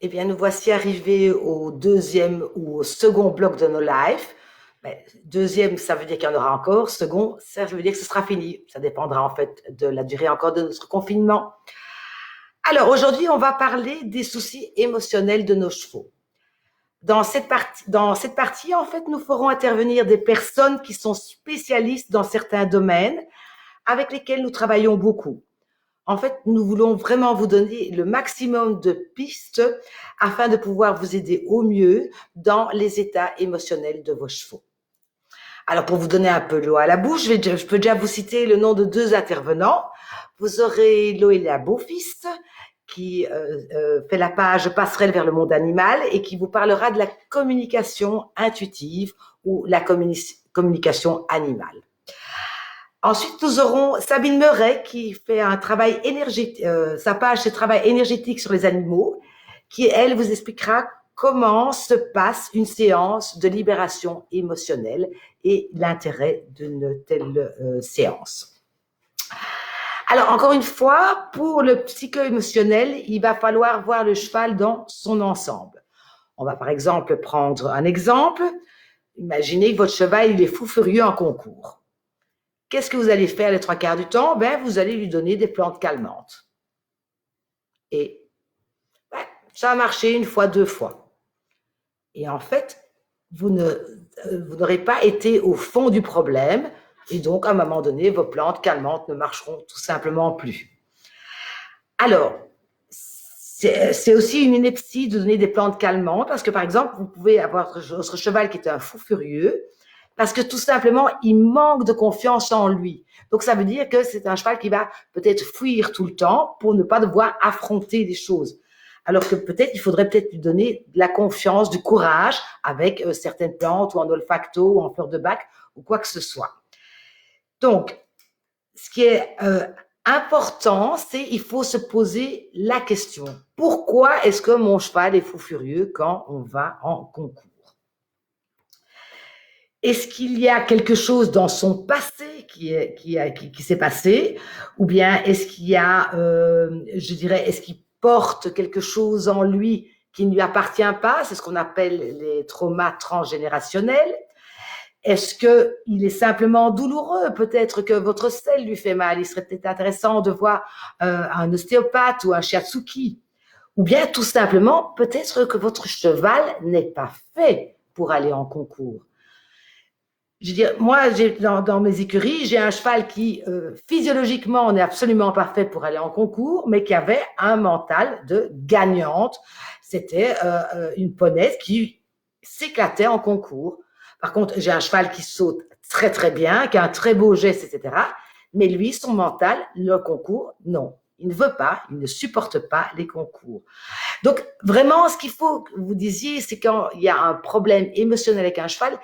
Eh bien, nous voici arrivés au deuxième ou au second bloc de nos lives. Ben, deuxième, ça veut dire qu'il y en aura encore. Second, ça veut dire que ce sera fini. Ça dépendra en fait de la durée encore de notre confinement. Alors aujourd'hui, on va parler des soucis émotionnels de nos chevaux. Dans cette partie, en fait, nous ferons intervenir des personnes qui sont spécialistes dans certains domaines avec lesquels nous travaillons beaucoup. En fait, nous voulons vraiment vous donner le maximum de pistes afin de pouvoir vous aider au mieux dans les états émotionnels de vos chevaux. Alors, pour vous donner un peu l'eau à la bouche, je peux déjà vous citer le nom de deux intervenants. Vous aurez Loélia Beaufils, qui fait la page Passerelle vers le monde animal et qui vous parlera de la communication intuitive ou la communication animale. Ensuite, nous aurons Sabine Meuret qui fait un travail énergétique, sa page c'est travail énergétique sur les animaux, qui elle vous expliquera comment se passe une séance de libération émotionnelle et l'intérêt d'une telle séance. Alors, encore une fois, pour le psycho-émotionnel, il va falloir voir le cheval dans son ensemble. On va par exemple prendre un exemple. Imaginez que votre cheval, il est fou furieux en concours. Qu'est-ce que vous allez faire les trois quarts du temps? Ben, vous allez lui donner des plantes calmantes. Et ça a marché une fois, deux fois. Et en fait, vous n'aurez pas été au fond du problème. Et donc, à un moment donné, vos plantes calmantes ne marcheront tout simplement plus. Alors, c'est aussi une ineptie de donner des plantes calmantes parce que, par exemple, vous pouvez avoir votre cheval qui est un fou furieux parce que tout simplement, il manque de confiance en lui. Donc, ça veut dire que c'est un cheval qui va peut-être fuir tout le temps pour ne pas devoir affronter les choses. Alors que peut-être, il faudrait peut-être lui donner de la confiance, du courage avec certaines plantes ou en olfacto ou en fleur de bac ou quoi que ce soit. Donc, ce qui est important, c'est il faut se poser la question. Pourquoi est-ce que mon cheval est fou furieux quand on va en concours? Est-ce qu'il y a quelque chose dans son passé qui s'est passé? Ou bien est-ce qu'il y a, je dirais, est-ce qu'il porte quelque chose en lui qui ne lui appartient pas? C'est ce qu'on appelle les traumas transgénérationnels. Est-ce qu'il est simplement douloureux? Peut-être que votre selle lui fait mal. Il serait peut-être intéressant de voir un ostéopathe ou un shiatsuki. Ou bien tout simplement, peut-être que votre cheval n'est pas fait pour aller en concours. Je veux dire, moi, dans mes écuries, j'ai un cheval qui, physiologiquement, n'est absolument pas fait pour aller en concours, mais qui avait un mental de gagnante. C'était une poney qui s'éclatait en concours. Par contre, j'ai un cheval qui saute très, très bien, qui a un très beau geste, etc. Mais lui, son mental, le concours, non. Il ne veut pas, il ne supporte pas les concours. Donc, vraiment, ce qu'il faut que vous disiez, c'est quand il y a un problème émotionnel avec un cheval,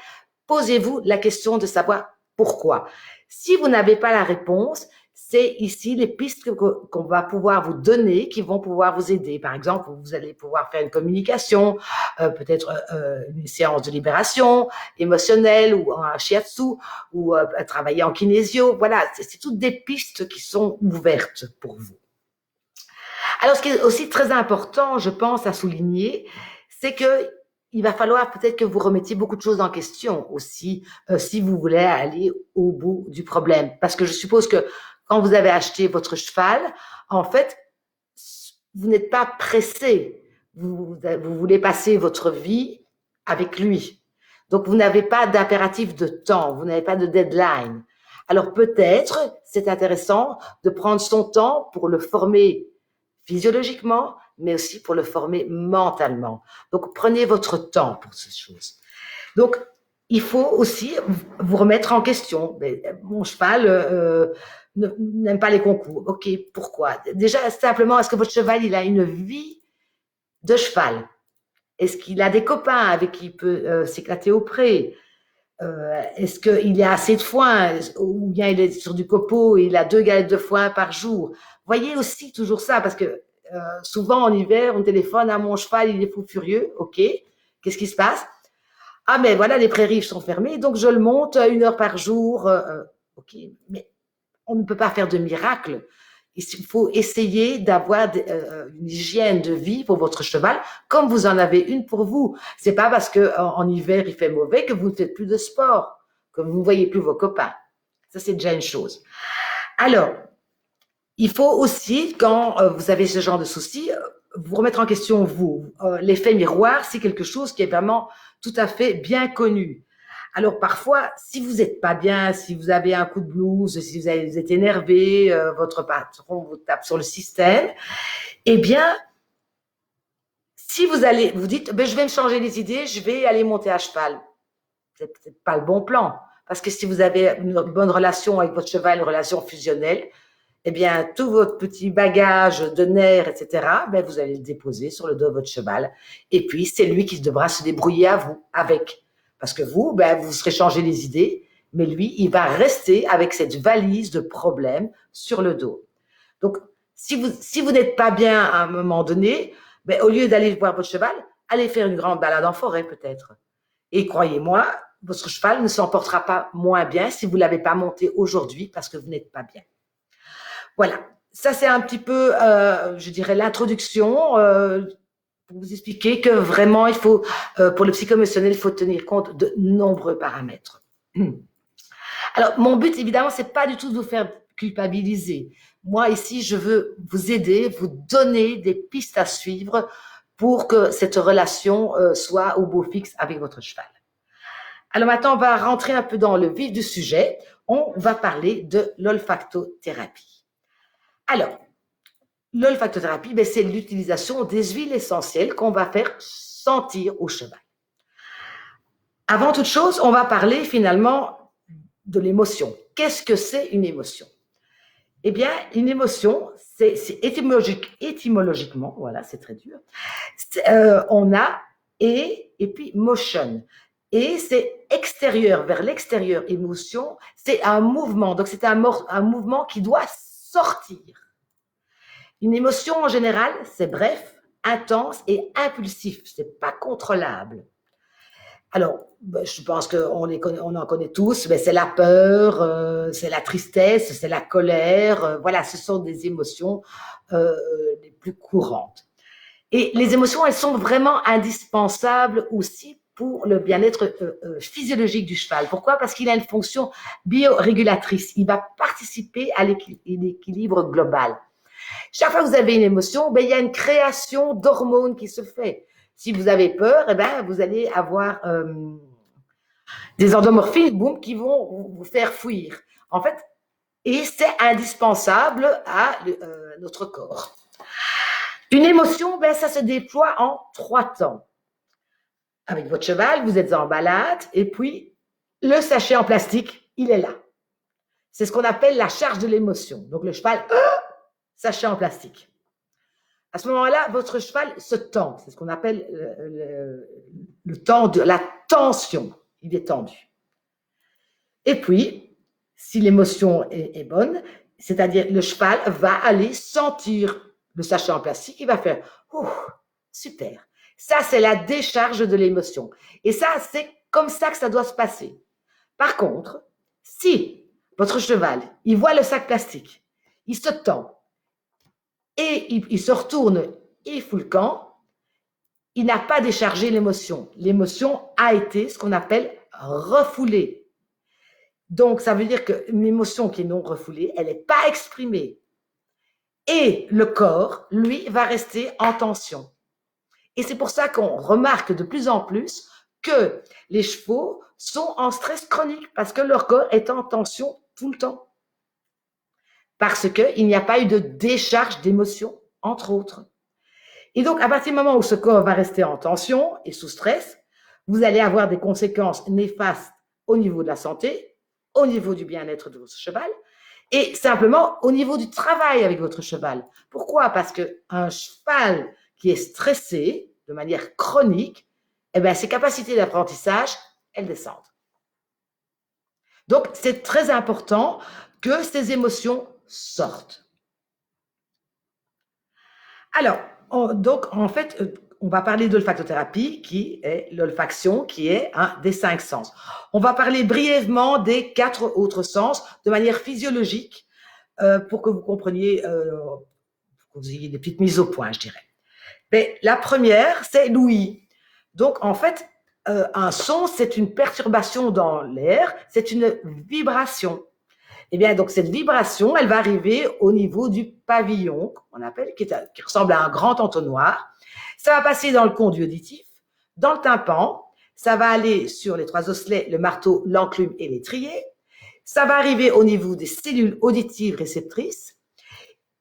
posez-vous la question de savoir pourquoi. Si vous n'avez pas la réponse, c'est ici les pistes qu'on va pouvoir vous donner qui vont pouvoir vous aider. Par exemple, vous allez pouvoir faire une communication, peut-être une séance de libération émotionnelle ou un shiatsu ou travailler en kinésio. Voilà, c'est toutes des pistes qui sont ouvertes pour vous. Alors, ce qui est aussi très important, je pense, à souligner, c'est que il va falloir peut-être que vous remettiez beaucoup de choses en question aussi si vous voulez aller au bout du problème. Parce que je suppose que quand vous avez acheté votre cheval, en fait, vous n'êtes pas pressé. Vous voulez passer votre vie avec lui. Donc, vous n'avez pas d'impératif de temps, vous n'avez pas de deadline. Alors, peut-être, c'est intéressant de prendre son temps pour le former physiologiquement, mais aussi pour le former mentalement. Donc, prenez votre temps pour ces choses. Donc, il faut aussi vous remettre en question. Mon cheval n'aime pas les concours. OK, pourquoi? Déjà, simplement, est-ce que votre cheval, il a une vie de cheval? Est-ce qu'il a des copains avec qui il peut s'éclater au pré? Est-ce qu'il y a assez de foin ou bien il est sur du copeau et il a 2 galettes de foin par jour? Voyez aussi toujours ça parce que souvent en hiver on téléphone à mon cheval, il est fou furieux. Ok, qu'est-ce qui se passe? Ah mais voilà, les prairies sont fermées donc je le monte 1 heure par jour. Ok, mais on ne peut pas faire de miracle. Il faut essayer d'avoir une hygiène de vie pour votre cheval, comme vous en avez une pour vous. C'est pas parce que en hiver il fait mauvais que vous ne faites plus de sport, que vous ne voyez plus vos copains. Ça, c'est déjà une chose. Alors, il faut aussi, quand vous avez ce genre de soucis, vous remettre en question vous. L'effet miroir, c'est quelque chose qui est vraiment tout à fait bien connu. Alors parfois, si vous n'êtes pas bien, si vous avez un coup de blues, si vous êtes énervé, votre patron vous tape sur le système, eh bien, si vous allez, vous dites, ben, je vais me changer les idées, je vais aller monter à cheval. C'est peut-être pas le bon plan. Parce que si vous avez une bonne relation avec votre cheval, une relation fusionnelle, eh bien, tout votre petit bagage de nerfs, etc., ben, vous allez le déposer sur le dos de votre cheval. Et puis, c'est lui qui devra se débrouiller avec. Parce que vous, ben, vous serez changé les idées, mais lui, il va rester avec cette valise de problèmes sur le dos. Donc, si vous n'êtes pas bien à un moment donné, ben, au lieu d'aller voir votre cheval, allez faire une grande balade en forêt peut-être. Et croyez-moi, votre cheval ne s'en portera pas moins bien si vous ne l'avez pas monté aujourd'hui parce que vous n'êtes pas bien. Voilà, ça c'est un petit peu, je dirais, l'introduction pour vous expliquer que vraiment, il faut, pour le psycho-émotionnel, il faut tenir compte de nombreux paramètres. Alors, mon but, évidemment, c'est pas du tout de vous faire culpabiliser. Moi, ici, je veux vous aider, vous donner des pistes à suivre pour que cette relation soit au beau fixe avec votre cheval. Alors maintenant, on va rentrer un peu dans le vif du sujet. On va parler de l'olfactothérapie. Alors, l'olfactothérapie, ben, c'est l'utilisation des huiles essentielles qu'on va faire sentir au cheval. Avant toute chose, on va parler finalement de l'émotion. Qu'est-ce que c'est une émotion? Eh bien, une émotion, c'est étymologiquement, voilà, c'est très dur, on a et puis motion. Et c'est extérieur, vers l'extérieur, émotion, c'est un mouvement. Donc, c'est un mouvement qui doit sortir. Une émotion, en général, c'est bref, intense et impulsif. C'est pas contrôlable. Alors, je pense qu'on on en connaît tous, mais c'est la peur, c'est la tristesse, c'est la colère. Voilà, ce sont des émotions les plus courantes. Et les émotions, elles sont vraiment indispensables aussi pour le bien-être physiologique du cheval. Pourquoi? Parce qu'il a une fonction biorégulatrice. Il va participer à l'équilibre global. Chaque fois que vous avez une émotion, ben, il y a une création d'hormones qui se fait. Si vous avez peur, eh ben, vous allez avoir des endomorphines boum, qui vont vous faire fuir. En fait, et c'est indispensable à notre corps. Une émotion, ben, ça se déploie en 3 temps. Avec votre cheval, vous êtes en balade, et puis le sachet en plastique, il est là. C'est ce qu'on appelle la charge de l'émotion. Donc le cheval, sachet en plastique. À ce moment-là, votre cheval se tend. C'est ce qu'on appelle le temps de la tension. Il est tendu. Et puis, si l'émotion est bonne, c'est-à-dire le cheval va aller sentir le sachet en plastique, il va faire « Ouh, super ». Ça, c'est la décharge de l'émotion. Et ça, c'est comme ça que ça doit se passer. Par contre, si votre cheval, il voit le sac plastique, il se tend, et il se retourne et fout le camp, il n'a pas déchargé l'émotion. L'émotion a été ce qu'on appelle refoulée. Donc, ça veut dire qu'une émotion qui est non refoulée, elle n'est pas exprimée. Et le corps, lui, va rester en tension. Et c'est pour ça qu'on remarque de plus en plus que les chevaux sont en stress chronique parce que leur corps est en tension tout le temps. Parce qu'il n'y a pas eu de décharge d'émotions, entre autres. Et donc, à partir du moment où ce corps va rester en tension et sous stress, vous allez avoir des conséquences néfastes au niveau de la santé, au niveau du bien-être de votre cheval et simplement au niveau du travail avec votre cheval. Pourquoi? Parce qu'un cheval qui est stressé de manière chronique, eh bien, ses capacités d'apprentissage, elles descendent. Donc, c'est très important que ces émotions sortent. Alors, donc, en fait, on va parler d'olfactothérapie, qui est l'olfaction, qui est un des 5 sens. On va parler brièvement des 4 autres sens de manière physiologique pour que vous compreniez, pour que vous ayez des petites mises au point, je dirais. Mais la première, c'est l'ouïe. Donc, en fait, un son, c'est une perturbation dans l'air, c'est une vibration. Eh bien, donc, cette vibration, elle va arriver au niveau du pavillon, qu'on appelle, qui ressemble à un grand entonnoir. Ça va passer dans le conduit auditif, dans le tympan, ça va aller sur les trois osselets, le marteau, l'enclume et l'étrier. Ça va arriver au niveau des cellules auditives réceptrices,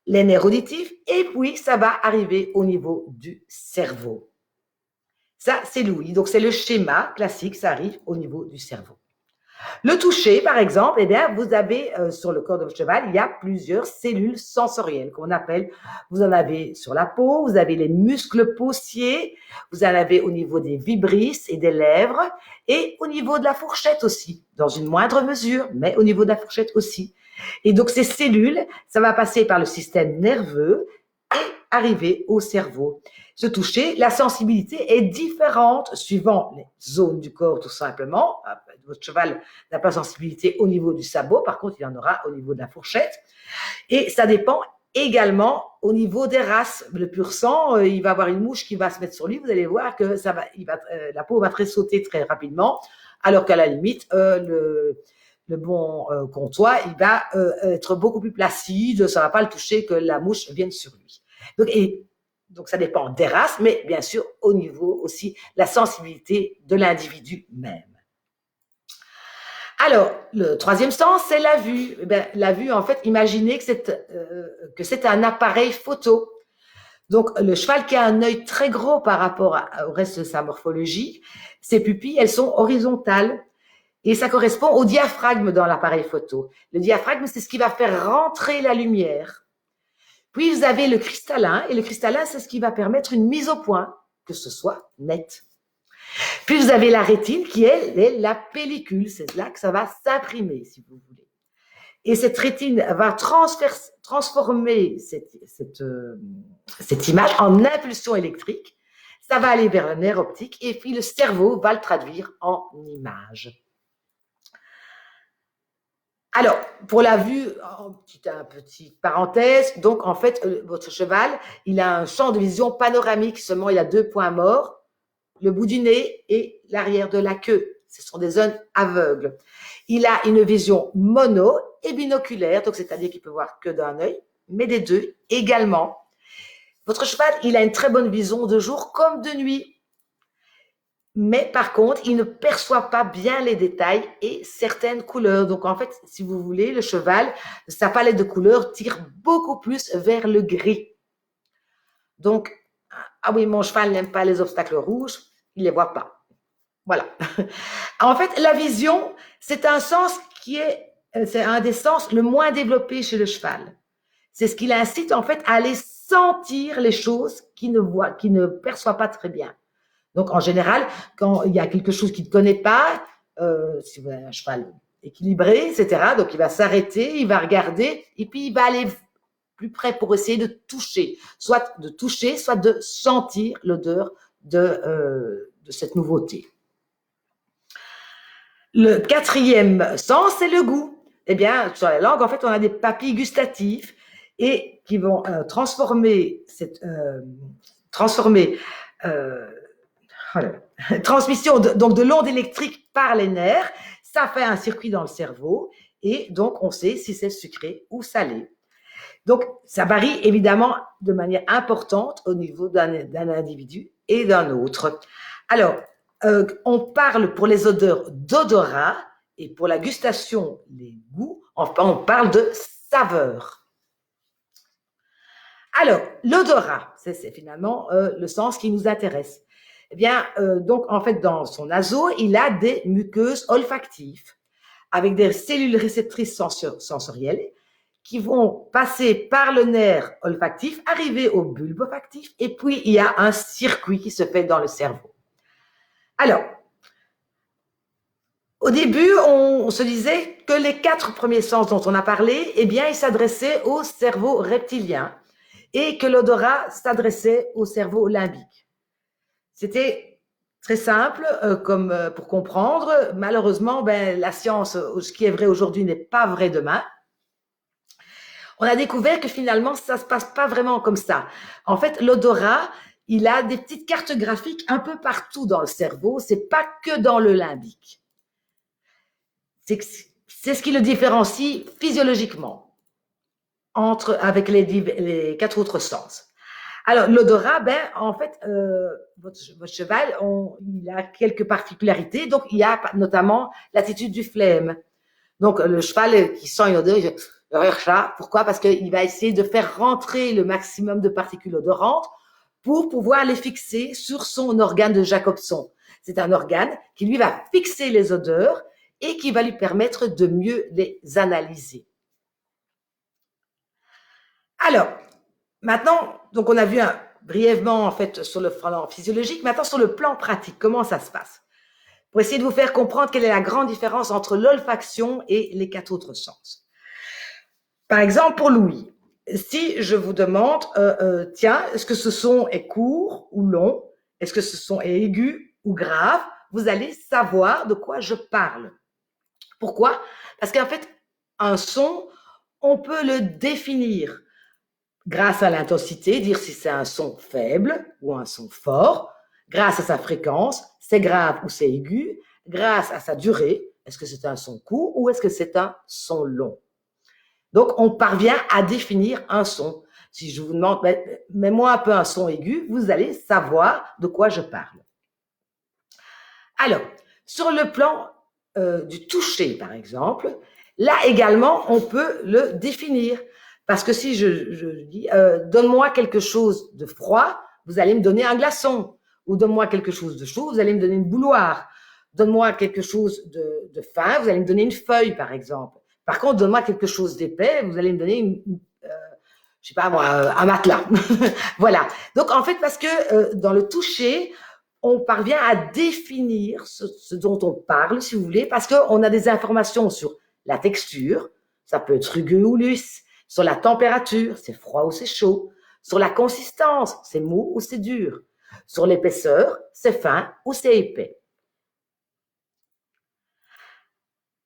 les nerfs auditifs, et puis ça va arriver au niveau du cerveau. Ça, c'est l'ouïe. Donc, c'est le schéma classique, ça arrive au niveau du cerveau. Le toucher, par exemple, eh bien, vous avez sur le corps de votre cheval, il y a plusieurs cellules sensorielles qu'on appelle, vous en avez sur la peau, vous avez les muscles paussiers, vous en avez au niveau des vibrisses et des lèvres, et au niveau de la fourchette aussi, dans une moindre mesure, mais au niveau de la fourchette aussi. Et donc, ces cellules, ça va passer par le système nerveux et arriver au cerveau. Ce toucher, la sensibilité est différente suivant les zones du corps, tout simplement. Votre cheval n'a pas de sensibilité au niveau du sabot, par contre, il en aura au niveau de la fourchette. Et ça dépend également au niveau des races. Le pur sang, il va avoir une mouche qui va se mettre sur lui, vous allez voir que la peau va tressauter très rapidement, alors qu'à la limite, le bon comtois, il va être beaucoup plus placide, ça ne va pas le toucher que la mouche vienne sur lui. Donc, ça dépend des races, mais bien sûr, au niveau aussi, la sensibilité de l'individu même. Alors, le troisième sens, c'est la vue. Eh bien, la vue, en fait, imaginez que c'est un appareil photo. Donc, le cheval qui a un œil très gros par rapport au reste de sa morphologie, ses pupilles, elles sont horizontales. Et ça correspond au diaphragme dans l'appareil photo. Le diaphragme, c'est ce qui va faire rentrer la lumière. Puis, vous avez le cristallin, et le cristallin, c'est ce qui va permettre une mise au point, que ce soit net. Puis, vous avez la rétine, qui est la pellicule. C'est là que ça va s'imprimer, si vous voulez. Et cette rétine va transformer cette image en impulsion électrique. Ça va aller vers le nerf optique, et puis le cerveau va le traduire en image. Alors, pour la vue, petite parenthèse, donc en fait, votre cheval, il a un champ de vision panoramique, seulement il a 2 points morts, le bout du nez et l'arrière de la queue. Ce sont des zones aveugles. Il a une vision mono et binoculaire, donc c'est-à-dire qu'il peut voir que d'un œil, mais des deux également. Votre cheval, il a une très bonne vision de jour comme de nuit. Mais par contre, il ne perçoit pas bien les détails et certaines couleurs. Donc en fait, si vous voulez, le cheval, sa palette de couleurs tire beaucoup plus vers le gris. Donc, ah oui, mon cheval n'aime pas les obstacles rouges, il ne les voit pas. Voilà. En fait, la vision, c'est un sens c'est un des sens le moins développé chez le cheval. C'est ce qui l'incite en fait à aller sentir les choses qu'il ne perçoit pas très bien. Donc, en général, quand il y a quelque chose qu'il ne connaît pas, si vous avez un cheval équilibré, etc., donc il va s'arrêter, il va regarder, et puis il va aller plus près pour essayer de toucher, soit de sentir l'odeur de cette nouveauté. Le quatrième sens, c'est le goût. Eh bien, sur la langue, en fait, on a des papilles gustatives et qui vont transformer transmission donc de l'onde électrique par les nerfs, ça fait un circuit dans le cerveau et donc on sait si c'est sucré ou salé. Donc ça varie évidemment de manière importante au niveau d'un individu et d'un autre. Alors, on parle pour les odeurs d'odorat et pour la gustation, les goûts, enfin, on parle de saveur. Alors, l'odorat, c'est finalement le sens qui nous intéresse. Eh bien, donc, en fait, dans son naseau, il a des muqueuses olfactives avec des cellules réceptrices sensorielles qui vont passer par le nerf olfactif, arriver au bulbe olfactif, et puis il y a un circuit qui se fait dans le cerveau. Alors, au début, on se disait que les 4 premiers sens dont on a parlé, eh bien, ils s'adressaient au cerveau reptilien et que l'odorat s'adressait au cerveau limbique. C'était très simple pour comprendre. Malheureusement, la science, ce qui est vrai aujourd'hui n'est pas vrai demain. On a découvert que finalement, ça se passe pas vraiment comme ça. En fait, l'odorat, il a des petites cartes graphiques un peu partout dans le cerveau. C'est pas que dans le limbique. C'est ce qui le différencie physiologiquement avec les quatre autres sens. Alors, l'odorat, ben, en fait, votre cheval, il a quelques particularités. Donc, il y a notamment l'attitude du phlegme. Donc, le cheval qui sent une odeur, il ça. Pourquoi? Parce qu'il va essayer de faire rentrer le maximum de particules odorantes pour pouvoir les fixer sur son organe de Jacobson. C'est un organe qui, lui, va fixer les odeurs et qui va lui permettre de mieux les analyser. Alors, maintenant, donc on a vu brièvement en fait sur le plan physiologique. Maintenant, sur le plan pratique, comment ça se passe? Pour essayer de vous faire comprendre quelle est la grande différence entre l'olfaction et les quatre autres sens. Par exemple, pour Louis, si je vous demande, tiens, est-ce que ce son est court ou long? Est-ce que ce son est aigu ou grave? Vous allez savoir de quoi je parle. Pourquoi? Parce qu'en fait, un son, on peut le définir grâce à l'intensité, dire si c'est un son faible ou un son fort, grâce à sa fréquence, c'est grave ou c'est aigu, grâce à sa durée, est-ce que c'est un son court ou est-ce que c'est un son long. Donc, on parvient à définir un son. Si je vous demande, mets-moi un peu un son aigu, vous allez savoir de quoi je parle. Alors, sur le plan du toucher, par exemple, là également, on peut le définir. Parce que si je dis, donne-moi quelque chose de froid, vous allez me donner un glaçon. Ou donne-moi quelque chose de chaud, vous allez me donner une bouilloire. Donne-moi quelque chose de fin, vous allez me donner une feuille, par exemple. Par contre, donne-moi quelque chose d'épais, vous allez me donner je sais pas moi, un matelas. Voilà. Donc, en fait, parce que dans le toucher, on parvient à définir ce dont on parle, si vous voulez, parce qu'on a des informations sur la texture, ça peut être rugueux ou lisse, sur la température, c'est froid ou c'est chaud, sur la consistance, c'est mou ou c'est dur, sur l'épaisseur, c'est fin ou c'est épais.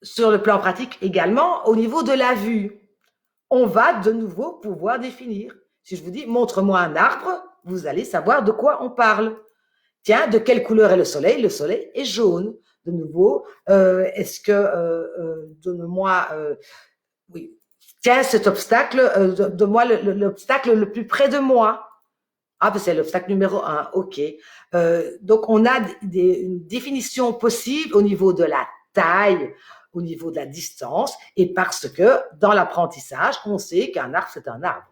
Sur le plan pratique également, au niveau de la vue, on va de nouveau pouvoir définir. Si je vous dis, montre-moi un arbre, vous allez savoir de quoi on parle. Tiens, de quelle couleur est le soleil? Le soleil est jaune. De nouveau, est-ce que, donne-moi, oui, tiens, cet obstacle, donne-moi l'obstacle le plus près de moi. Ah, ben c'est l'obstacle numéro 1, ok. Donc, on a une définition possible au niveau de la taille, au niveau de la distance, et parce que dans l'apprentissage, on sait qu'un arbre, c'est un arbre.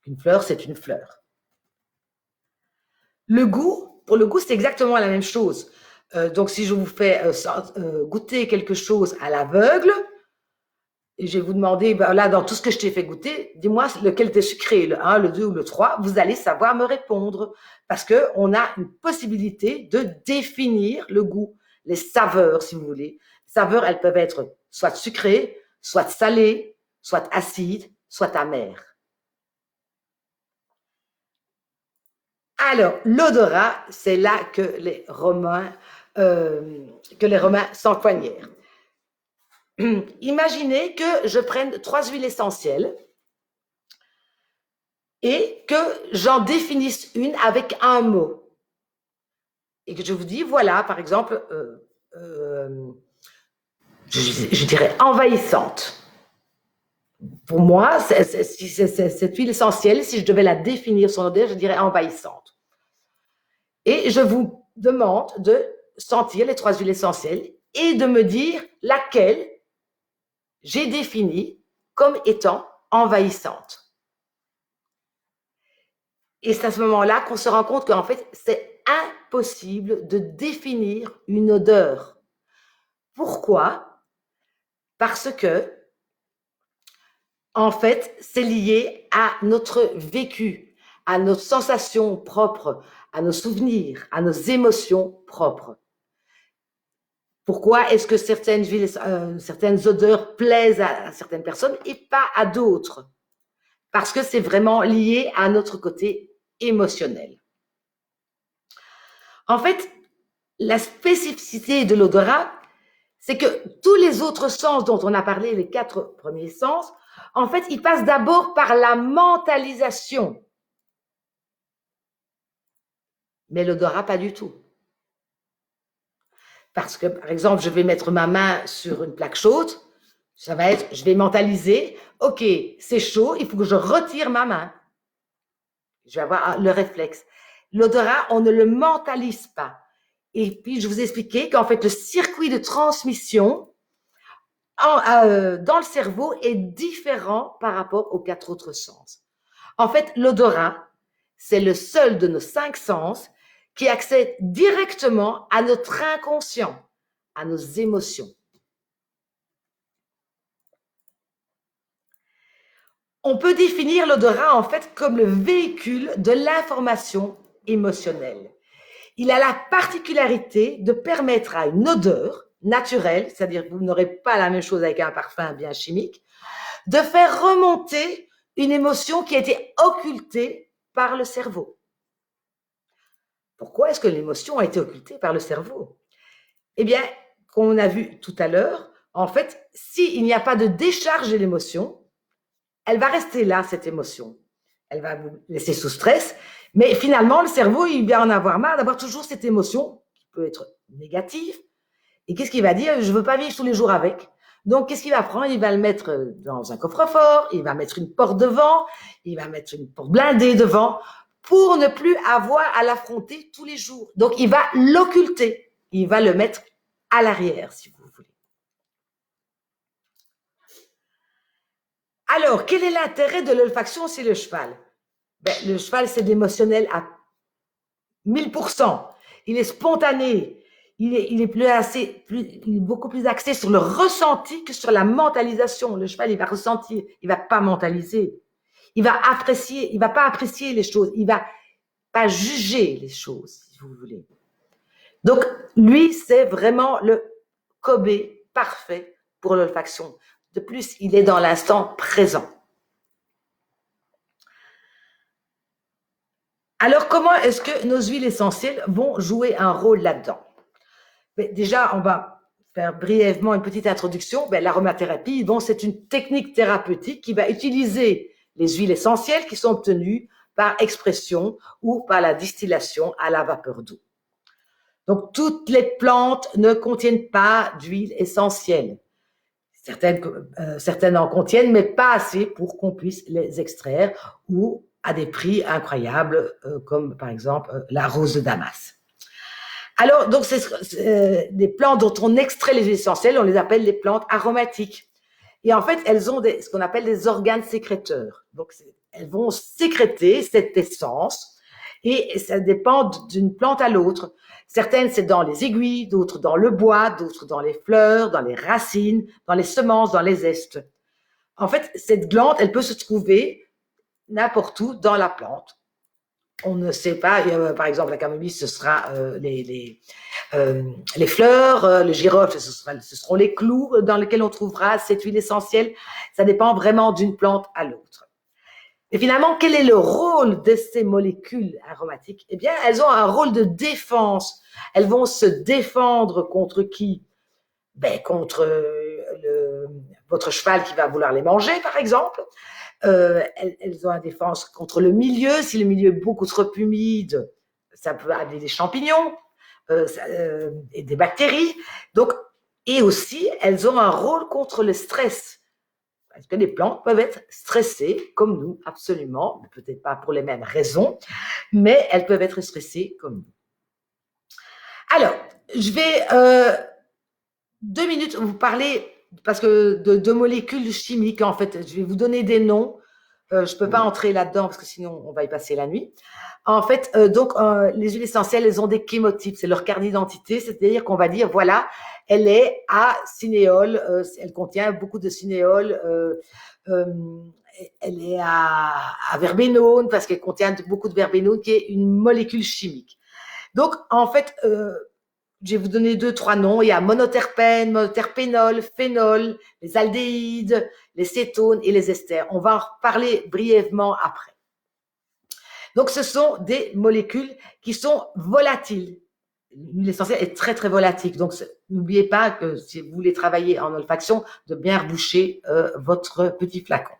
Qu'une fleur, c'est une fleur. Le goût, pour le goût, c'est exactement la même chose. Donc, si je vous fais goûter quelque chose à l'aveugle, et je vais vous demander, ben là, dans tout ce que je t'ai fait goûter, dis-moi lequel était sucré, le 1, le 2 ou le 3, vous allez savoir me répondre. Parce qu'on a une possibilité de définir le goût, les saveurs, si vous voulez. Les saveurs, elles peuvent être soit sucrées, soit salées, soit acides, soit amères. Alors, l'odorat, c'est là que les Romains s'empoignèrent. Imaginez que je prenne 3 huiles essentielles et que j'en définisse une avec un mot. Et que je vous dis, voilà, par exemple, je dirais envahissante. Pour moi, cette huile essentielle, si je devais la définir son odeur, je dirais envahissante. Et je vous demande de sentir les 3 huiles essentielles et de me dire laquelle j'ai définie comme étant envahissante. Et c'est à ce moment-là qu'on se rend compte qu'en fait, c'est impossible de définir une odeur. Pourquoi? Parce que, en fait, c'est lié à notre vécu, à nos sensations propres, à nos souvenirs, à nos émotions propres. Pourquoi est-ce que certaines odeurs plaisent à certaines personnes et pas à d'autres? Parce que c'est vraiment lié à notre côté émotionnel. En fait, la spécificité de l'odorat, c'est que tous les autres sens dont on a parlé, les 4 premiers sens, En fait, il passe d'abord par la mentalisation. Mais l'odorat, pas du tout. Parce que, par exemple, je vais mettre ma main sur une plaque chaude, ça va être, je vais mentaliser, ok, c'est chaud, il faut que je retire ma main. Je vais avoir le réflexe. L'odorat, on ne le mentalise pas. Et puis, je vous ai expliqué qu'en fait, le circuit de transmission dans le cerveau est différent par rapport aux 4 autres sens. En fait, l'odorat, c'est le seul de nos 5 sens qui accède directement à notre inconscient, à nos émotions. On peut définir l'odorat en fait comme le véhicule de l'information émotionnelle. Il a la particularité de permettre à une odeur naturelle, c'est-à-dire que vous n'aurez pas la même chose avec un parfum bien chimique, de faire remonter une émotion qui a été occultée par le cerveau. Pourquoi est-ce que l'émotion a été occultée par le cerveau? Eh bien, comme on a vu tout à l'heure, en fait, s'il n'y a pas de décharge de l'émotion, elle va rester là, cette émotion. Elle va vous laisser sous stress, mais finalement, le cerveau, il va en avoir marre d'avoir toujours cette émotion qui peut être négative. Et qu'est-ce qu'il va dire? Je ne veux pas vivre tous les jours avec. Donc, qu'est-ce qu'il va prendre? Il va le mettre dans un coffre-fort, il va mettre une porte devant, il va mettre une porte blindée devant pour ne plus avoir à l'affronter tous les jours. Donc, il va l'occulter. Il va le mettre à l'arrière, si vous voulez. Alors, quel est l'intérêt de l'olfaction chez le cheval? Le cheval, c'est émotionnel à 1000%. Il est spontané. Il est beaucoup plus axé sur le ressenti que sur la mentalisation. Le cheval, il va ressentir, il va pas mentaliser. Il va apprécier, il va pas apprécier les choses. Il va pas juger les choses, si vous voulez. Donc, lui, c'est vraiment le Kobe parfait pour l'olfaction. De plus, il est dans l'instant présent. Alors, comment est-ce que nos huiles essentielles vont jouer un rôle là-dedans? Déjà, on va faire brièvement une petite introduction. L'aromathérapie, c'est une technique thérapeutique qui va utiliser les huiles essentielles qui sont obtenues par expression ou par la distillation à la vapeur d'eau. Donc, toutes les plantes ne contiennent pas d'huile essentielle. Certaines en contiennent, mais pas assez pour qu'on puisse les extraire ou à des prix incroyables, comme par exemple la rose de Damas. Alors, donc, des plantes dont on extrait les huiles essentielles, on les appelle les plantes aromatiques. Et en fait, elles ont ce qu'on appelle des organes sécréteurs. Donc, elles vont sécréter cette essence et ça dépend d'une plante à l'autre. Certaines, c'est dans les aiguilles, d'autres dans le bois, d'autres dans les fleurs, dans les racines, dans les semences, dans les zestes. En fait, cette glande, elle peut se trouver n'importe où dans la plante. On ne sait pas, par exemple, la camomille, ce sera les fleurs, le girofle, ce seront les clous dans lesquels on trouvera cette huile essentielle. Ça dépend vraiment d'une plante à l'autre. Et finalement, quel est le rôle de ces molécules aromatiques? Eh bien, elles ont un rôle de défense. Elles vont se défendre contre qui? Contre votre cheval qui va vouloir les manger, par exemple. Elles ont une défense contre le milieu. Si le milieu est beaucoup trop humide, ça peut amener des champignons et des bactéries. Donc, et aussi, elles ont un rôle contre le stress. Parce que les plantes peuvent être stressées comme nous, absolument, peut-être pas pour les mêmes raisons, mais elles peuvent être stressées comme nous. Alors, je vais 2 minutes vous parler, parce que de molécules chimiques, en fait, je vais vous donner des noms. Je ne peux pas entrer là-dedans parce que sinon on va y passer la nuit. En fait, les huiles essentielles, elles ont des chémotypes, c'est leur carte d'identité, c'est-à-dire qu'on va dire, voilà, elle est à cinéole, elle contient beaucoup de cinéole, elle est à verbénone parce qu'elle contient beaucoup de verbénone qui est une molécule chimique. Donc, en fait, je vais vous donner 2-3 noms. Il y a monoterpène, monoterpénol, phénol, les aldéhydes, les cétones et les esters. On va en reparler brièvement après. Donc, ce sont des molécules qui sont volatiles. l'huile essentielle est très très volatile. Donc n'oubliez pas que si vous voulez travailler en olfaction, de bien reboucher votre petit flacon.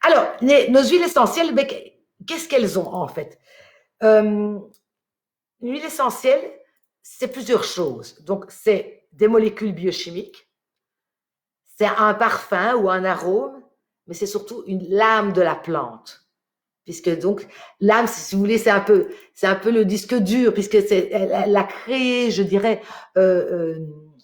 Alors, nos huiles essentielles, ben, qu'est-ce qu'elles ont en fait? Une huile essentielle, c'est plusieurs choses. Donc, c'est des molécules biochimiques, c'est un parfum ou un arôme, mais c'est surtout une lame de la plante. Puisque donc, l'âme, si vous voulez, c'est un peu le disque dur, puisque elle a créé, je dirais,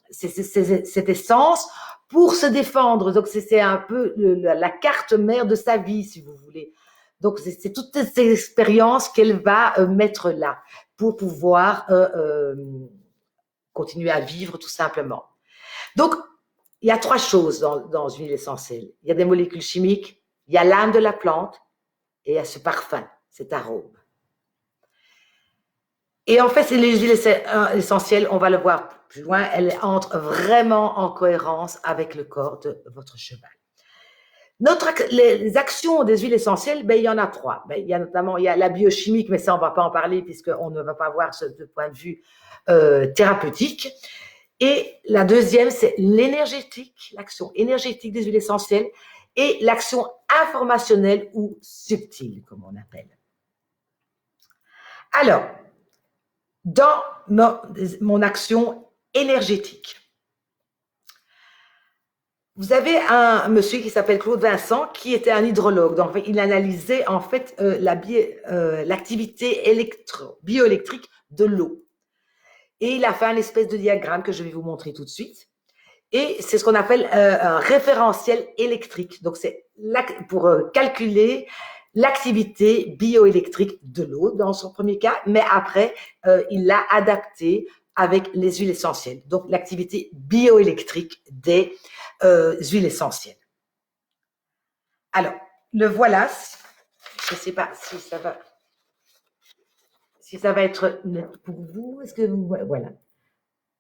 cette essence pour se défendre. Donc, c'est un peu la carte mère de sa vie, si vous voulez. Donc, c'est toutes ces expériences qu'elle va mettre là pour pouvoir continuer à vivre tout simplement. Donc, il y a trois choses dans une huile essentielle. Il y a des molécules chimiques, il y a l'âme de la plante et il y a ce parfum, cet arôme. Et en fait, c'est les huiles essentielles, on va le voir plus loin, elles entrent vraiment en cohérence avec le corps de votre cheval. Les actions des huiles essentielles, ben, il y en a trois. Ben, il y a notamment la biochimique, mais ça, on ne va pas en parler puisqu'on ne va pas voir ce point de vue thérapeutique. Et la deuxième, c'est l'énergétique, l'action énergétique des huiles essentielles et l'action informationnelle ou subtile, comme on appelle. Alors, dans mon action énergétique, vous avez un monsieur qui s'appelle Claude Vincent, qui était un hydrologue. Donc, il analysait en fait l'activité bioélectrique de l'eau. Et il a fait un espèce de diagramme que je vais vous montrer tout de suite. Et c'est ce qu'on appelle un référentiel électrique. Donc, c'est pour calculer l'activité bioélectrique de l'eau dans son premier cas, mais après, il l'a adapté avec les huiles essentielles. Donc, l'activité bioélectrique des huiles essentielles. Alors, le voilà. Je ne sais pas si ça va être net pour vous. Est-ce que vous voilà.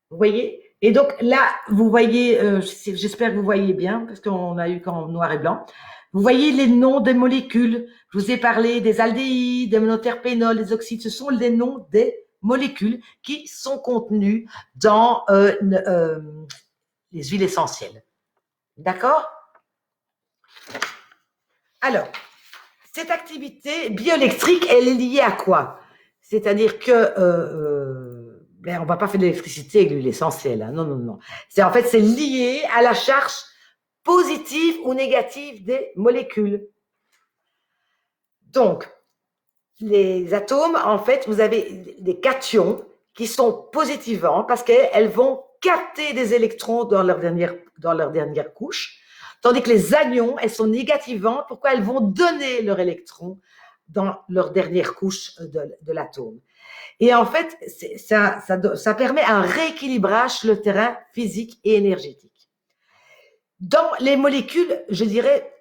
Vous voyez? Et donc là, vous voyez, j'espère que vous voyez bien, parce qu'on a eu qu'en noir et blanc. Vous voyez les noms des molécules. Je vous ai parlé des aldéhydes, des monoterpénols, des oxydes. Ce sont les noms des molécules qui sont contenues dans les huiles essentielles. D'accord? Alors, cette activité bioélectrique, elle est liée à quoi? C'est-à-dire que on va pas faire de l'électricité avec l'huile essentielle. Hein. Non, non, non. En fait, c'est lié à la charge positive ou négative des molécules. Donc, les atomes, en fait, vous avez des cations qui sont positivants parce qu'elles vont capter des électrons dans leur dernière couche, tandis que les anions, elles sont négativantes. Pourquoi? Elles vont donner leurs électrons dans leur dernière couche de l'atome. Et en fait, ça permet un rééquilibrage sur le terrain physique et énergétique. Dans les molécules, je dirais,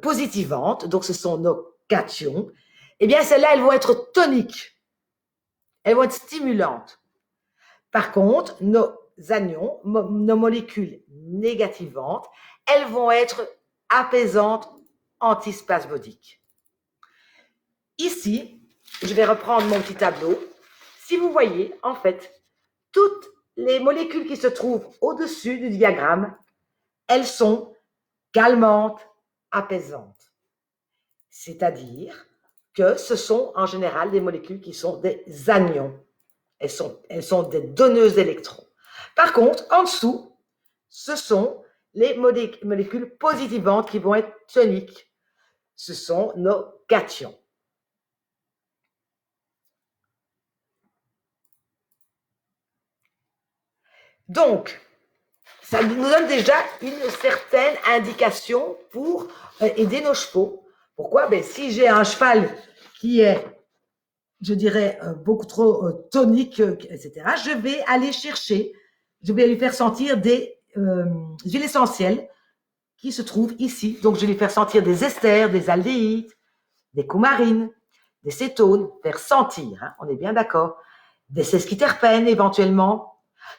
positivantes, donc ce sont nos cations, eh bien, celles-là, elles vont être toniques. Elles vont être stimulantes. Par contre, nos anions, nos molécules négativantes, elles vont être apaisantes, antispasmodiques. Ici, je vais reprendre mon petit tableau. Si vous voyez, en fait, toutes les molécules qui se trouvent au-dessus du diagramme, elles sont calmantes, apaisantes. C'est-à-dire que ce sont en général des molécules qui sont des anions. Elles sont des donneuses d'électrons. Par contre, en dessous, ce sont les molécules positivantes qui vont être toniques. Ce sont nos cations. Donc, ça nous donne déjà une certaine indication pour aider nos chevaux. Pourquoi? Si j'ai un cheval qui est, je dirais, beaucoup trop tonique, etc., je vais aller chercher, je vais lui faire sentir des huiles essentielles qui se trouvent ici. Donc, je vais lui faire sentir des esters, des aldéhydes, des coumarines, des cétones, faire sentir, hein, on est bien d'accord, des sesquiterpènes éventuellement.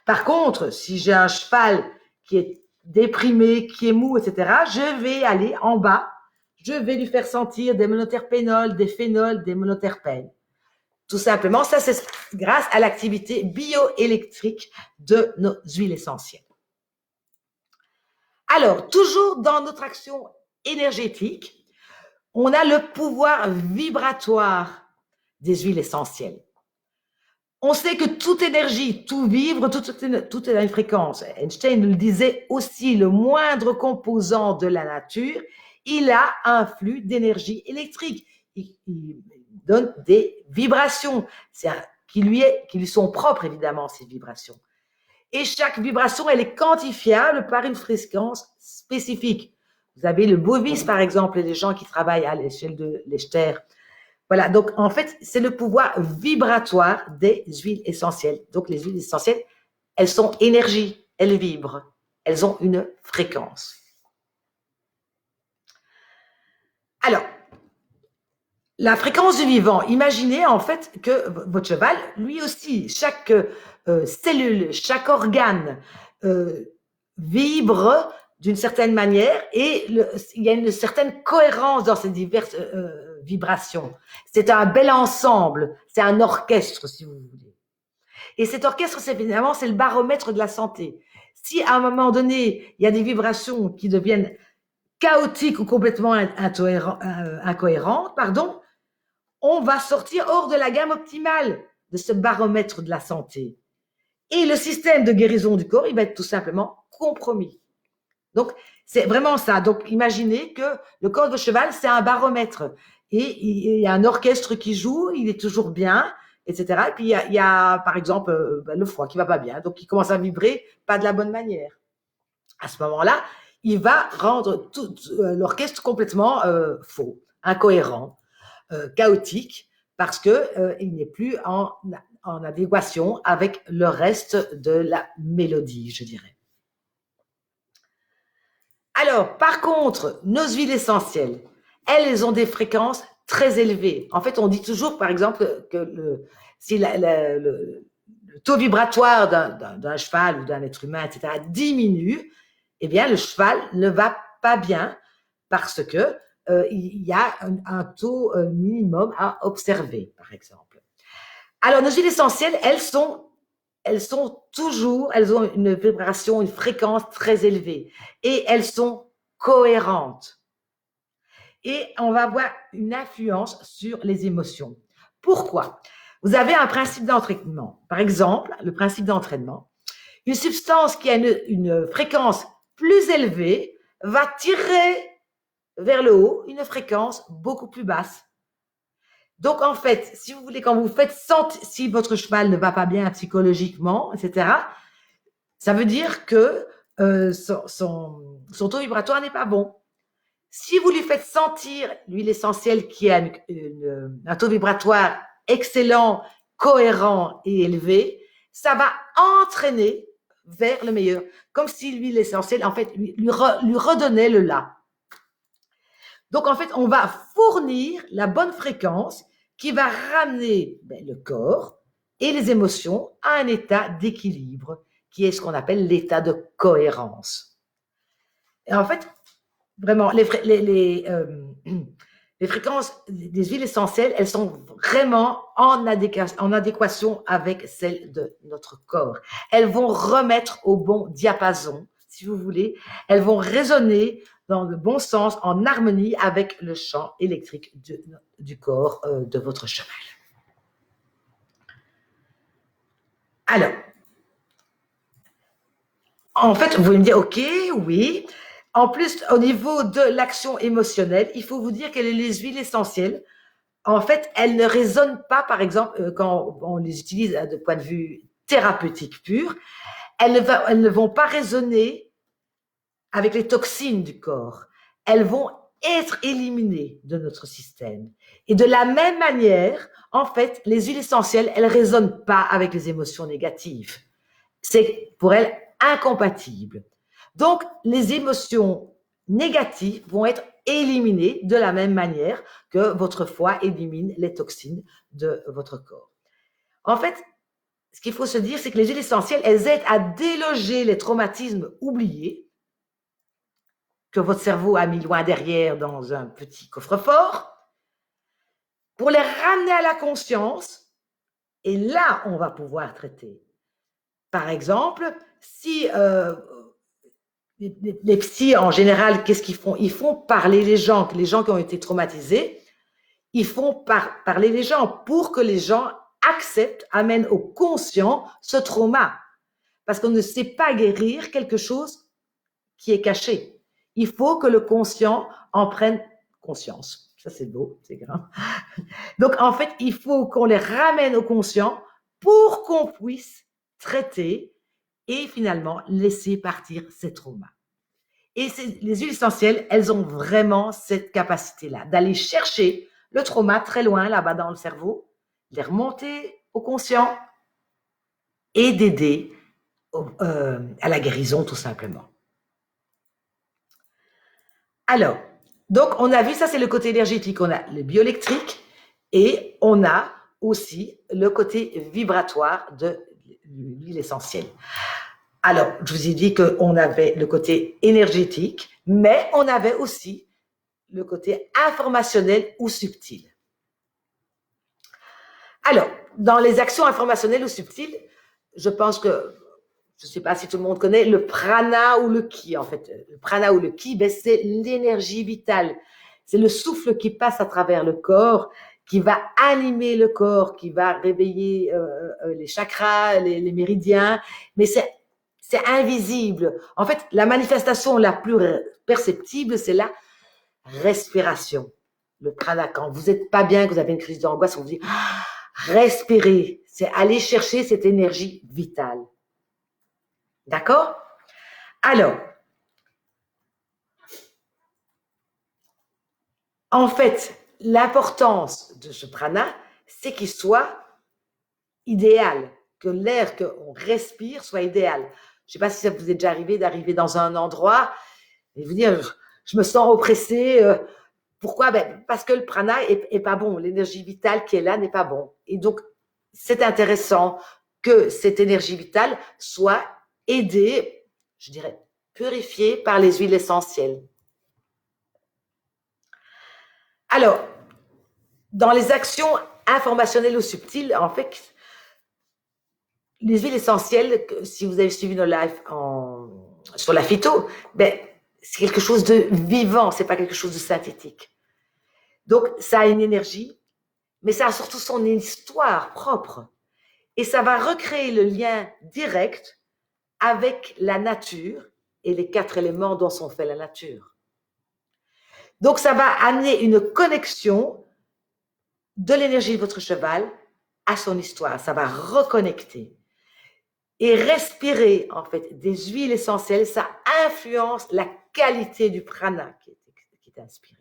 Par contre, si j'ai un cheval qui est déprimé, qui est mou, etc., je vais aller en bas, je vais lui faire sentir des monoterpénols, des phénols, des monoterpènes. Tout simplement, ça c'est grâce à l'activité bioélectrique de nos huiles essentielles. Alors, toujours dans notre action énergétique, on a le pouvoir vibratoire des huiles essentielles. On sait que toute énergie, tout vivre, tout est une fréquence. Einstein le disait aussi, le moindre composant de la nature, il a un flux d'énergie électrique. Il donne des vibrations qui lui sont propres, évidemment, ces vibrations. Et chaque vibration, elle est quantifiable par une fréquence spécifique. Vous avez le bovis, par exemple, et les gens qui travaillent à l'échelle de l'Echter. Voilà, donc en fait, c'est le pouvoir vibratoire des huiles essentielles. Donc les huiles essentielles, elles sont énergie, elles vibrent, elles ont une fréquence. Alors, la fréquence du vivant, imaginez en fait que votre cheval, lui aussi, chaque cellule, chaque organe vibre d'une certaine manière et il y a une certaine cohérence dans ces diverses vibrations. C'est un bel ensemble, c'est un orchestre si vous voulez. Et cet orchestre, évidemment, c'est le baromètre de la santé. Si à un moment donné, il y a des vibrations qui deviennent chaotiques ou complètement incohérentes, pardon, on va sortir hors de la gamme optimale de ce baromètre de la santé. Et le système de guérison du corps, il va être tout simplement compromis. Donc, c'est vraiment ça. Donc, imaginez que le corps de cheval, c'est un baromètre. Et il y a un orchestre qui joue, il est toujours bien, etc. Et puis, il y a par exemple, le foie qui va pas bien. Donc, il commence à vibrer pas de la bonne manière. À ce moment-là, il va rendre tout l'orchestre complètement faux, incohérent, chaotique, parce que il n'est plus en adéquation avec le reste de la mélodie, je dirais. Alors, par contre, nos huiles essentielles, elles ont des fréquences très élevées. En fait, on dit toujours, par exemple, que si le taux vibratoire d'un cheval ou d'un être humain, etc., diminue, eh bien, le cheval ne va pas bien parce que il y a un taux minimum à observer, par exemple. Alors, nos huiles essentielles, elles ont une vibration, une fréquence très élevée et elles sont cohérentes. Et on va avoir une influence sur les émotions. Pourquoi? Vous avez un principe d'entraînement. Par exemple, le principe d'entraînement, une substance qui a une fréquence plus élevée va tirer vers le haut une fréquence beaucoup plus basse. Donc, en fait, si vous voulez, quand vous faites sentir, si votre cheval ne va pas bien psychologiquement, etc., ça veut dire que son taux vibratoire n'est pas bon. Si vous lui faites sentir l'huile essentielle qui a un taux vibratoire excellent, cohérent et élevé, ça va entraîner vers le meilleur. Comme si l'huile essentielle, en fait, lui redonnait le là. Donc, en fait, on va fournir la bonne fréquence qui va ramener le corps et les émotions à un état d'équilibre, qui est ce qu'on appelle l'état de cohérence. Et en fait, vraiment, les fréquences des huiles essentielles, elles sont vraiment en adéquation avec celles de notre corps. Elles vont remettre au bon diapason, si vous voulez. Elles vont résonner dans le bon sens, en harmonie avec le champ électrique du corps de votre cheval. Alors, en fait, vous pouvez me dire, ok, oui. En plus, au niveau de l'action émotionnelle, il faut vous dire que les huiles essentielles, en fait, elles ne résonnent pas, par exemple, quand on les utilise de point de vue thérapeutique pur, elles ne vont pas résonner avec les toxines du corps. Elles vont être éliminées de notre système. Et de la même manière, en fait, les huiles essentielles, elles ne résonnent pas avec les émotions négatives. C'est pour elles incompatible. Donc, les émotions négatives vont être éliminées de la même manière que votre foie élimine les toxines de votre corps. En fait, ce qu'il faut se dire, c'est que les huiles essentielles, elles aident à déloger les traumatismes oubliés que votre cerveau a mis loin derrière dans un petit coffre-fort pour les ramener à la conscience Et là, on va pouvoir traiter. Par exemple, si les psys, en général, qu'est-ce qu'ils font? Ils font parler les gens qui ont été traumatisés, ils font parler les gens pour que les gens acceptent, amènent au conscient ce trauma. Parce qu'on ne sait pas guérir quelque chose qui est caché. Il faut que le conscient en prenne conscience. Ça, c'est beau, c'est grand. Donc, en fait, il faut qu'on les ramène au conscient pour qu'on puisse traiter et finalement laisser partir ces traumas. Et les huiles essentielles, elles ont vraiment cette capacité-là, d'aller chercher le trauma très loin, là-bas dans le cerveau, les remonter au conscient et d'aider à la guérison, tout simplement. Alors, donc, on a vu, ça c'est le côté énergétique, on a le bioélectrique et on a aussi le côté vibratoire de l'huile essentielle. Alors, je vous ai dit qu'on avait le côté énergétique, mais on avait aussi le côté informationnel ou subtil. Alors, dans les actions informationnelles ou subtiles, je pense que, je ne sais pas si tout le monde connaît, le prana ou le ki, en fait. Le prana ou le ki, ben, c'est l'énergie vitale. C'est le souffle qui passe à travers le corps, qui va animer le corps, qui va réveiller les chakras, les méridiens, mais c'est invisible. En fait, la manifestation la plus perceptible, c'est la respiration. Le prana, quand vous n'êtes pas bien, que vous avez une crise d'angoisse, on vous dit respirez. C'est aller chercher cette énergie vitale. D'accord? Alors, en fait, l'importance de ce prana, c'est qu'il soit idéal, que l'air qu'on respire soit idéal. Je ne sais pas si ça vous est déjà arrivé d'arriver dans un endroit et vous dire je me sens oppressé. Pourquoi? Ben, parce que le prana est pas bon. L'énergie vitale qui est là n'est pas bon. Et donc, c'est intéressant que cette énergie vitale soit aidée, je dirais, purifiée par les huiles essentielles. Alors, dans les actions informationnelles ou subtiles, en fait, les huiles essentielles, si vous avez suivi nos lives sur la phyto, ben, c'est quelque chose de vivant, c'est pas quelque chose de synthétique. Donc, ça a une énergie, mais ça a surtout son histoire propre. Et ça va recréer le lien direct avec la nature et les 4 éléments dont sont faits la nature. Donc, ça va amener une connexion de l'énergie de votre cheval à son histoire. Ça va reconnecter. Et respirer, en fait, des huiles essentielles, ça influence la qualité du prana qui est inspiré.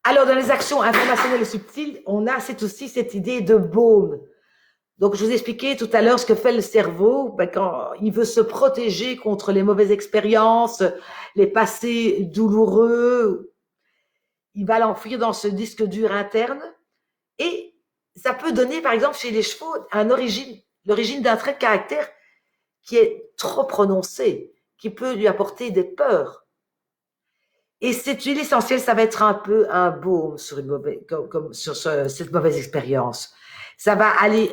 Alors, dans les actions informationnelles et subtiles, c'est aussi cette idée de baume. Donc, je vous expliquais tout à l'heure ce que fait le cerveau quand il veut se protéger contre les mauvaises expériences, les passés douloureux. Il va l'enfuir dans ce disque dur interne et ça peut donner, par exemple, chez les chevaux, l'origine d'un trait de caractère qui est trop prononcé, qui peut lui apporter des peurs. Et cette huile essentielle, ça va être un peu un baume sur cette mauvaise expérience. Ça va aller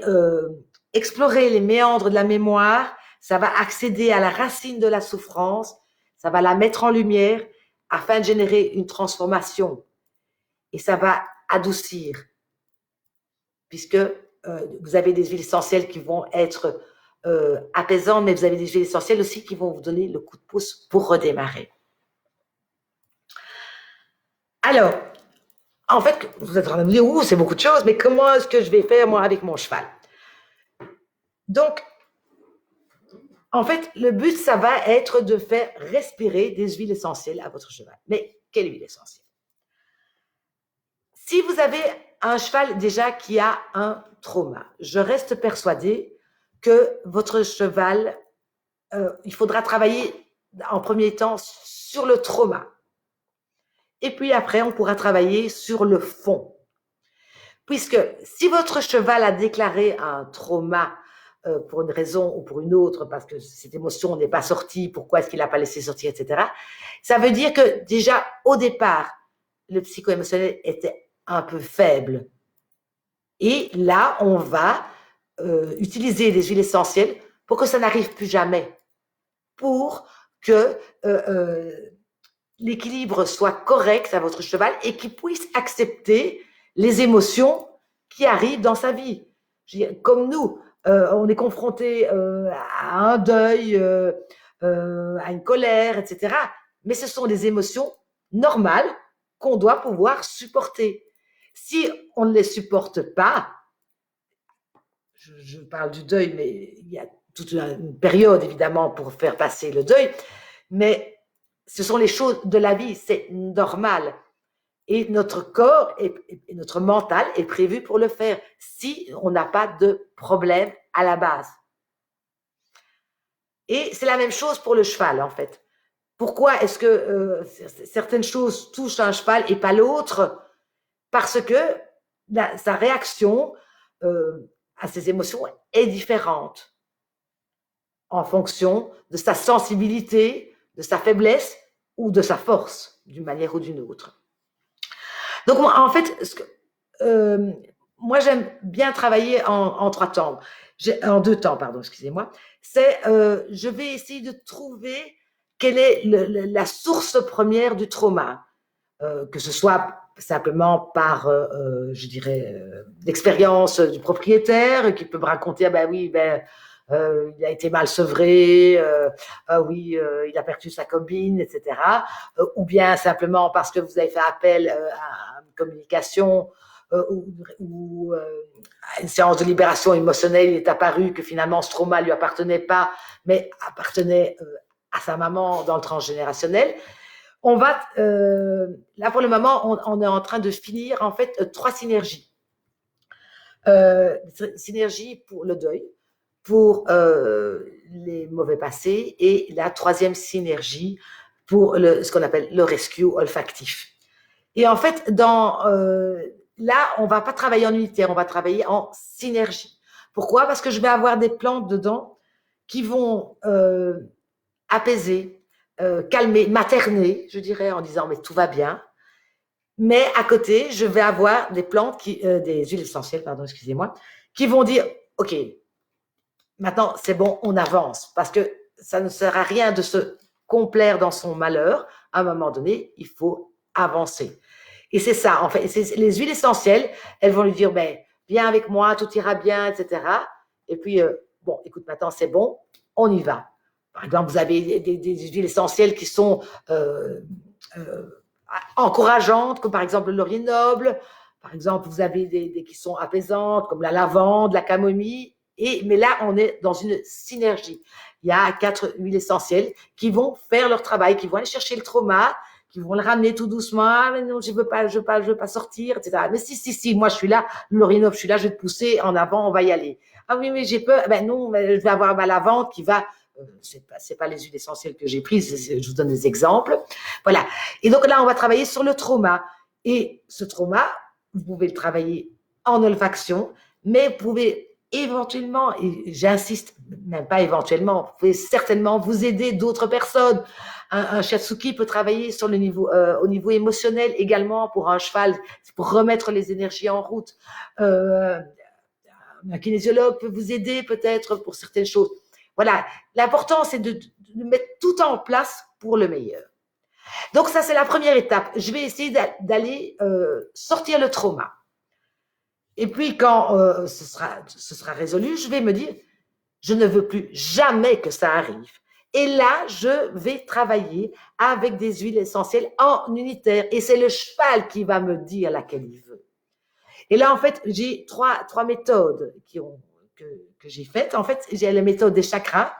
explorer les méandres de la mémoire, ça va accéder à la racine de la souffrance, ça va la mettre en lumière afin de générer une transformation. Et ça va adoucir, puisque vous avez des huiles essentielles qui vont être apaisantes, mais vous avez des huiles essentielles aussi qui vont vous donner le coup de pouce pour redémarrer. Alors, en fait, vous êtes en train de me dire, c'est beaucoup de choses, mais comment est-ce que je vais faire, moi, avec mon cheval? Donc, en fait, le but, ça va être de faire respirer des huiles essentielles à votre cheval. Mais quelle huile essentielle? Si vous avez un cheval déjà qui a un trauma, je reste persuadée que votre cheval, il faudra travailler en premier temps sur le trauma. Et puis après, on pourra travailler sur le fond. Puisque si votre cheval a déclaré un trauma pour une raison ou pour une autre, parce que cette émotion n'est pas sortie, pourquoi est-ce qu'il n'a pas laissé sortir, etc., ça veut dire que déjà, au départ, le psycho-émotionnel était un peu faible. Et là, on va utiliser des huiles essentielles pour que ça n'arrive plus jamais, pour que l'équilibre soit correct à votre cheval et qu'il puisse accepter les émotions qui arrivent dans sa vie. Comme nous, on est confronté à un deuil, à une colère, etc. Mais ce sont des émotions normales qu'on doit pouvoir supporter. Si on ne les supporte pas, je parle du deuil, mais il y a toute une période évidemment pour faire passer le deuil, mais ce sont les choses de la vie, c'est normal. Et notre corps et notre mental est prévu pour le faire si on n'a pas de problème à la base. Et c'est la même chose pour le cheval en fait. Pourquoi est-ce que certaines choses touchent un cheval et pas l'autre? Parce que sa réaction à ses émotions est différente en fonction de sa sensibilité, de sa faiblesse ou de sa force, d'une manière ou d'une autre. Donc, en fait, moi, j'aime bien travailler en 3 temps, en 2 temps, pardon, excusez-moi. C'est, je vais essayer de trouver quelle est la source première du trauma, que ce soit simplement par, je dirais, l'expérience du propriétaire qui peut me raconter, ah ben oui, il a été mal sevré, ah oui, il a perdu sa copine, etc. Ou bien simplement parce que vous avez fait appel à une communication ou à une séance de libération émotionnelle, il est apparu que finalement ce trauma lui appartenait pas, mais appartenait à sa maman dans le transgénérationnel. On va, là pour le moment, on est en train de finir en fait 3 synergies. Synergie pour le deuil, pour les mauvais passés et la 3e synergie pour ce qu'on appelle le rescue olfactif. Et en fait, là, on va pas travailler en unitaire, on va travailler en synergie. Pourquoi? Parce que je vais avoir des plantes dedans qui vont apaiser, calmer, materner, je dirais, en disant mais tout va bien. Mais à côté, je vais avoir des plantes des huiles essentielles, pardon, excusez-moi, qui vont dire ok, maintenant c'est bon, on avance, parce que ça ne sert à rien de se complaire dans son malheur. À un moment donné, il faut avancer. Et c'est ça, en fait, les huiles essentielles, elles vont lui dire ben viens avec moi, tout ira bien, etc. Et puis bon, écoute, maintenant c'est bon, on y va. Par exemple, vous avez des huiles essentielles qui sont encourageantes, comme par exemple le laurier noble. Par exemple, vous avez des qui sont apaisantes, comme la lavande, la camomille. Mais là, on est dans une synergie. Il y a 4 huiles essentielles qui vont faire leur travail, qui vont aller chercher le trauma, qui vont le ramener tout doucement. Ah, mais non, je veux pas sortir, etc. Mais si, moi je suis là, le laurier noble, je suis là, je vais te pousser en avant, on va y aller. Ah oui, mais j'ai peur. Ben non, je vais avoir ma lavande qui va c'est pas les huiles essentielles que j'ai prises, je vous donne des exemples. Voilà. Et donc là, on va travailler sur le trauma. Et ce trauma, vous pouvez le travailler en olfaction, mais vous pouvez éventuellement, et j'insiste, même pas éventuellement, vous pouvez certainement vous aider d'autres personnes. Un shiatsuki peut travailler sur le niveau, au niveau émotionnel également pour un cheval, pour remettre les énergies en route. Un kinésiologue peut vous aider peut-être pour certaines choses. Voilà, l'important, c'est de mettre tout en place pour le meilleur. Donc ça, c'est la première étape. Je vais essayer d'aller sortir le trauma. Et puis, quand ce sera résolu, je vais me dire, je ne veux plus jamais que ça arrive. Et là, je vais travailler avec des huiles essentielles en unitaire. Et c'est le cheval qui va me dire laquelle il veut. Et là, en fait, j'ai trois méthodes que j'ai faites. En fait, j'ai la méthode des chakras.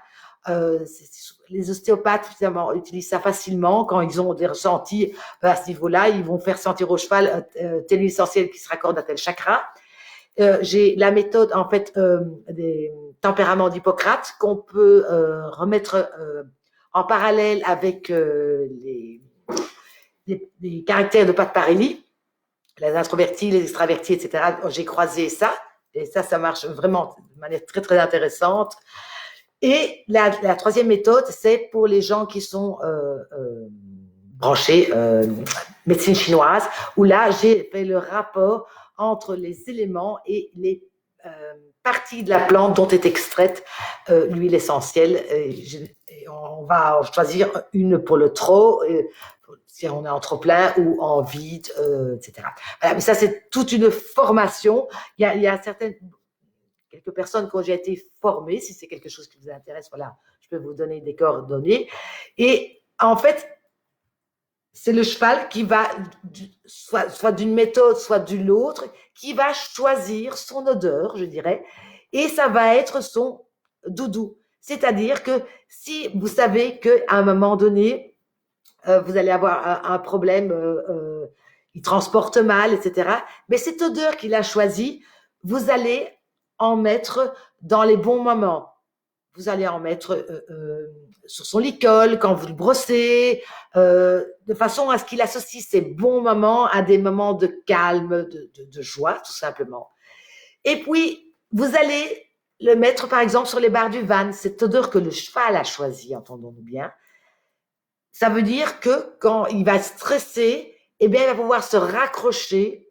Les ostéopathes, finalement, utilisent ça facilement quand ils ont des ressentis à ce niveau-là. Ils vont faire sentir au cheval telle huile essentielle qui se raccorde à tel chakra. J'ai la méthode, en fait, des tempéraments d'Hippocrate qu'on peut remettre en parallèle avec les caractères de Patparelli, les introvertis, les extravertis, etc. J'ai croisé ça, et ça marche vraiment de manière très, très intéressante. Et la 3e méthode, c'est pour les gens qui sont branchés médecine chinoise, où là, j'ai fait le rapport entre les éléments et les parties de la plante dont est extraite l'huile essentielle. Et on va en choisir une pour le trop, si on est en trop plein ou en vide, etc. Voilà, mais ça, c'est toute une formation. Il y a quelques personnes qui ont déjà été formées. Si c'est quelque chose qui vous intéresse, voilà, je peux vous donner des coordonnées. Et en fait, c'est le cheval qui va, soit d'une méthode, soit d'une autre, qui va choisir son odeur, je dirais, et ça va être son doudou. C'est-à-dire que si vous savez qu'à un moment donné, vous allez avoir un problème, il transporte mal, etc., mais cette odeur qu'il a choisie, vous allez en mettre dans les bons moments. Vous allez en mettre sur son licol, quand vous le brossez, de façon à ce qu'il associe ces bons moments à des moments de calme, de joie, tout simplement. Et puis, vous allez le mettre, par exemple, sur les barres du van, cette odeur que le cheval a choisie, entendons-nous bien. Ça veut dire que quand il va stresser, eh bien, il va pouvoir se raccrocher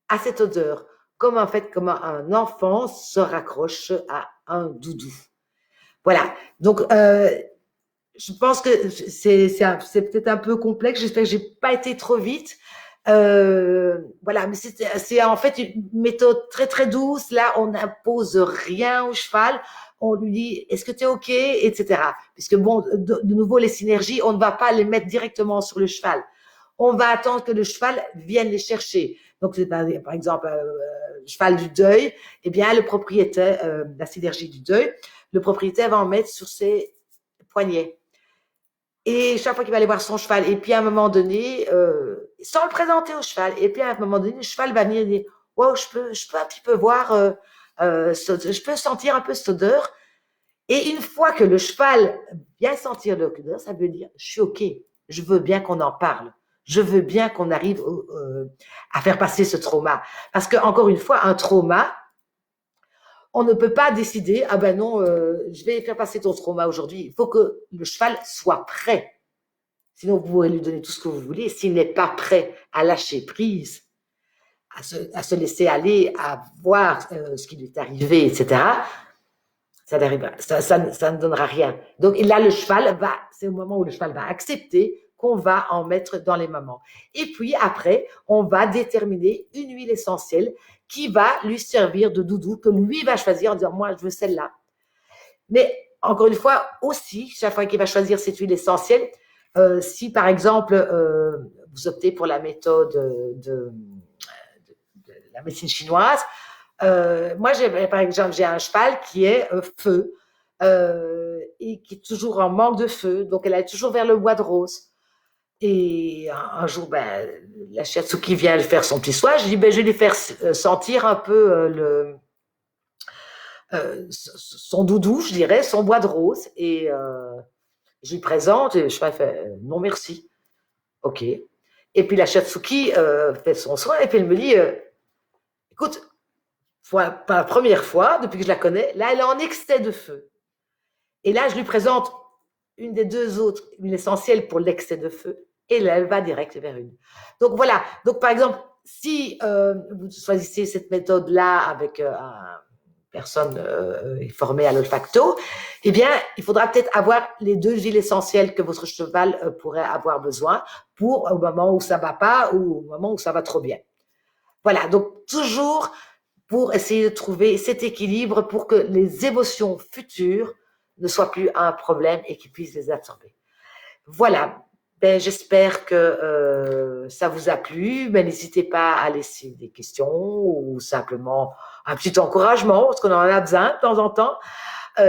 à cette odeur, comme en fait, comme un enfant se raccroche à un doudou. Voilà. Donc, je pense que c'est peut-être un peu complexe. J'espère que j'ai pas été trop vite. Voilà, mais c'est en fait une méthode très très douce. Là, on n'impose rien au cheval. On lui dit, est-ce que tu es OK, etc. Puisque bon, de nouveau, les synergies, on ne va pas les mettre directement sur le cheval. On va attendre que le cheval vienne les chercher. Donc, par exemple, le cheval du deuil, eh bien, le propriétaire, la synergie du deuil, le propriétaire va en mettre sur ses poignets. Et chaque fois qu'il va aller voir son cheval, et puis à un moment donné, sans le présenter au cheval, et puis à un moment donné, le cheval va venir dire, wow, je peux un petit peu voir, je peux sentir un peu cette odeur. Et une fois que le cheval vient sentir l'odeur, ça veut dire, je suis OK, je veux bien qu'on en parle. Je veux bien qu'on arrive à faire passer ce trauma. Parce que, encore une fois, un trauma, on ne peut pas décider, ah ben non, je vais faire passer ton trauma aujourd'hui. Il faut que le cheval soit prêt. Sinon, vous pourrez lui donner tout ce que vous voulez. S'il n'est pas prêt à lâcher prise, à se laisser aller, à voir ce qui lui est arrivé, etc., ça ne donnera rien. Donc là, c'est au moment où le cheval va accepter qu'on va en mettre dans les mamans. Et puis après, on va déterminer une huile essentielle qui va lui servir de doudou, que lui va choisir en disant, moi, je veux celle-là. Mais encore une fois, aussi, chaque fois qu'il va choisir cette huile essentielle, si par exemple, vous optez pour la méthode de la médecine chinoise, moi, par exemple, j'ai un cheval qui est feu et qui est toujours en manque de feu, donc elle est toujours vers le bois de rose. Et un jour, ben, la shiatsuki vient faire son petit soin. Je dis, ben, je vais lui faire sentir un peu son doudou, je dirais, son bois de rose. Et je lui présente et le cheval fait non merci. OK. Et puis la shiatsuki fait son soin et puis elle me dit, écoute, pour la première fois, depuis que je la connais, là, elle est en excès de feu. Et là, je lui présente une des deux autres, une essentielle pour l'excès de feu, et là, elle va direct vers une. Donc voilà. Donc par exemple, si vous choisissez cette méthode-là avec une personne formée à l'olfacto, eh bien, il faudra peut-être avoir les deux huiles essentielles que votre cheval pourrait avoir besoin pour au moment où ça va pas ou au moment où ça va trop bien. Voilà. Donc toujours pour essayer de trouver cet équilibre pour que les émotions futures ne soient plus un problème et qu'ils puissent les absorber. Voilà. Ben, j'espère que ça vous a plu. Ben, n'hésitez pas à laisser des questions ou simplement un petit encouragement, parce qu'on en a besoin de temps en temps.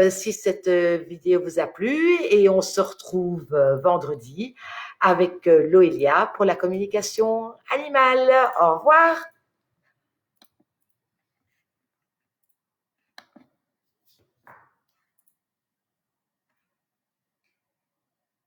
Si cette vidéo vous a plu, et on se retrouve vendredi avec Loelia pour la communication animale. Au revoir.